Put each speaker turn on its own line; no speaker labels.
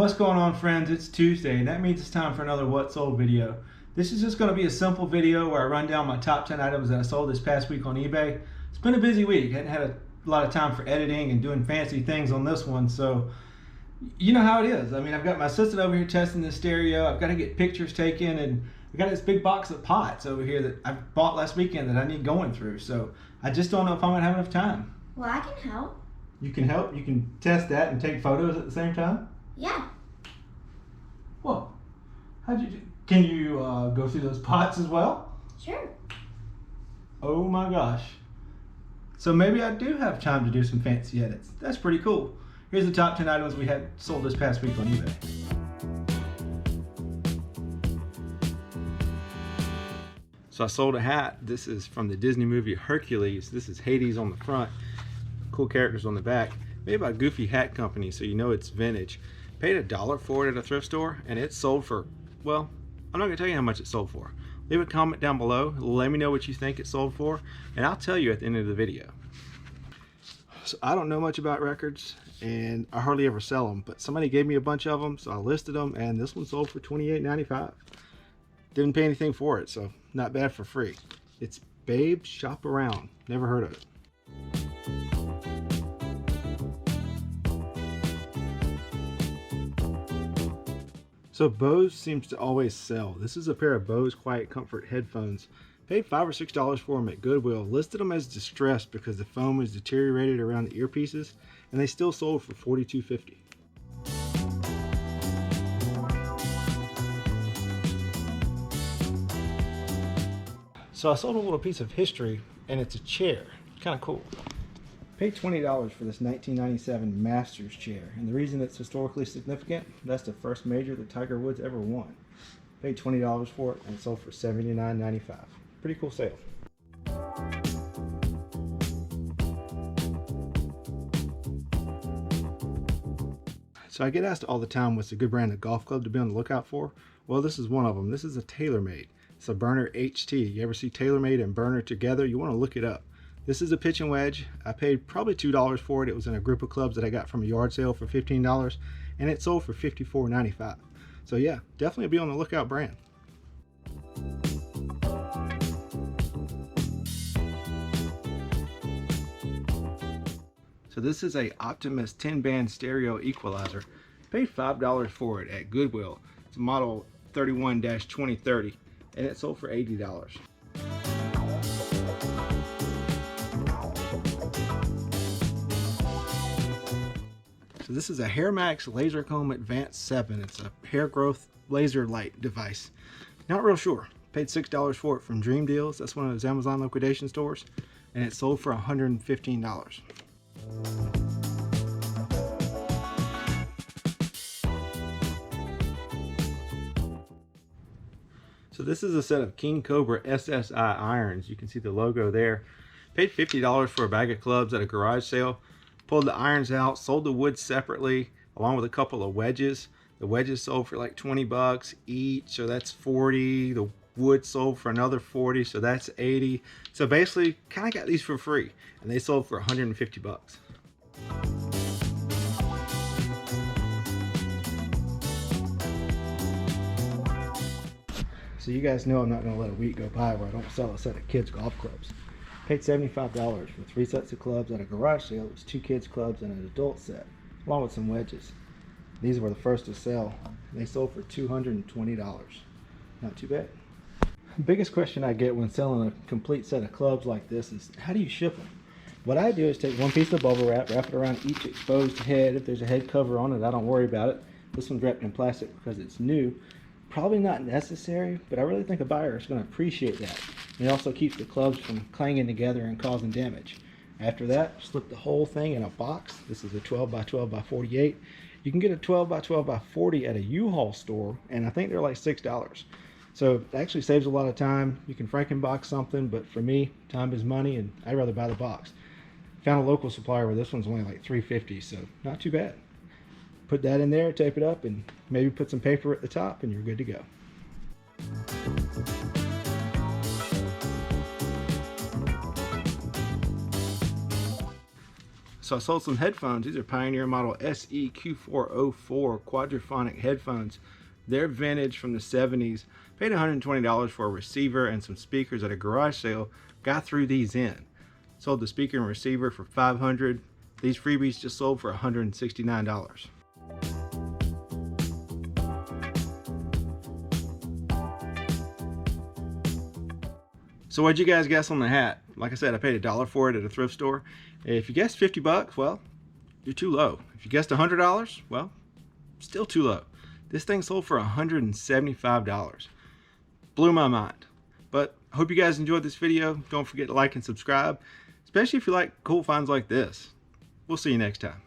What's going on, friends? It's Tuesday, and that means it's time for another What Sold video. This is just going to be a simple video where I run down my top 10 items that I sold this past week on eBay. It's been a busy week. I hadn't had a lot of time for editing and doing fancy things on this one, so you know how it is. I mean, I've got my assistant over here testing the stereo. I've got to get pictures taken, and I've got this big box of pots over here that I bought last weekend that I need going through. So I just don't know if I'm going to have enough time.
Well, I can help.
You can help? You can test that and take photos at the same time?
Yeah.
Well, can you go through those pots as well?
Sure. Oh
my gosh. So maybe I do have time to do some fancy edits. That's pretty cool. Here's the top 10 items we had sold this past week on eBay. So I sold a hat. This is from the Disney movie Hercules. This is Hades on the front. Cool characters on the back. Made by Goofy Hat Company, so you know it's vintage. Paid $1 for it at a thrift store, and it sold for, well, I'm not going to tell you how much it sold for. Leave a comment down below. Let me know what you think it sold for, and I'll tell you at the end of the video. So I don't know much about records, and I hardly ever sell them, but somebody gave me a bunch of them, so I listed them, and this one sold for $28.95. Didn't pay anything for it, so not bad for free. It's Babe Shop Around. Never heard of it. So Bose seems to always sell. This is a pair of Bose Quiet Comfort headphones. Paid $5 or $6 for them at Goodwill. Listed them as distressed because the foam was deteriorated around the earpieces, and they still sold for $42.50. So I sold a little piece of history, and it's a chair. Kind of cool. Paid $20 for this 1997 Masters chair, and the reason it's historically significant, that's the first major that Tiger Woods ever won. Paid $20 for it, and it sold for $79.95. Pretty cool sale. So I get asked all the time what's a good brand of golf club to be on the lookout for. Well, this is one of them. This is a TaylorMade. It's a Burner HT. You ever see TaylorMade and Burner together? You want to look it up. This is a pitching wedge. I paid probably $2 for it. It was in a group of clubs that I got from a yard sale for $15, and it sold for $54.95. So yeah, definitely be on the lookout brand. So this is a Optimus 10-band stereo equalizer. Paid $5 for it at Goodwill. It's a model 31-2030, and it sold for $80. So this is a HairMax Laser Comb Advanced 7. It's a hair growth laser light device. Not real sure. Paid $6 for it from Dream Deals. That's one of those Amazon liquidation stores. And it sold for $115. So this is a set of King Cobra SSI irons. You can see the logo there. Paid $50 for a bag of clubs at a garage sale. Pulled the irons out, sold the wood separately, along with a couple of wedges. The wedges sold for like 20 bucks each, so that's 40. The wood sold for another 40, so that's 80. So basically, kind of got these for free, and they sold for 150 bucks. So you guys know I'm not going to let a week go by where I don't sell a set of kids golf clubs. Paid $75 for 3 sets of clubs at a garage sale. It was 2 kids clubs and an adult set, along with some wedges. These were the first to sell. They sold for $220. Not too bad. The biggest question I get when selling a complete set of clubs like this is, how do you ship them? What I do is take one piece of bubble wrap, wrap it around each exposed head. If there's a head cover on it, I don't worry about it. This one's wrapped in plastic because it's new. Probably not necessary, but I really think a buyer is going to appreciate that. And it also keeps the clubs from clanging together and causing damage. After that, slip the whole thing in a box. This is a 12 by 12 by 48. You can get a 12 by 12 by 40 at a U-Haul store, and I think they're like $6. So it actually saves a lot of time. You can Frankenbox something, but for me, time is money, and I'd rather buy the box. Found a local supplier where this one's only like $3.50, so not too bad. Put that in there, tape it up, and maybe put some paper at the top, and you're good to go. So I sold some headphones. These are Pioneer model SEQ404 quadraphonic headphones. They're vintage from the 70s. Paid $120 for a receiver and some speakers at a garage sale. Got through these in. Sold the speaker and receiver for $500. These freebies just sold for $169. So what'd you guys guess on the hat? Like I said, I paid $1 for it at a thrift store. If you guessed 50 bucks, well, you're too low. If you guessed $100, well, still too low. This thing sold for $175. Blew my mind. But I hope you guys enjoyed this video. Don't forget to like and subscribe, especially if you like cool finds like this. We'll see you next time.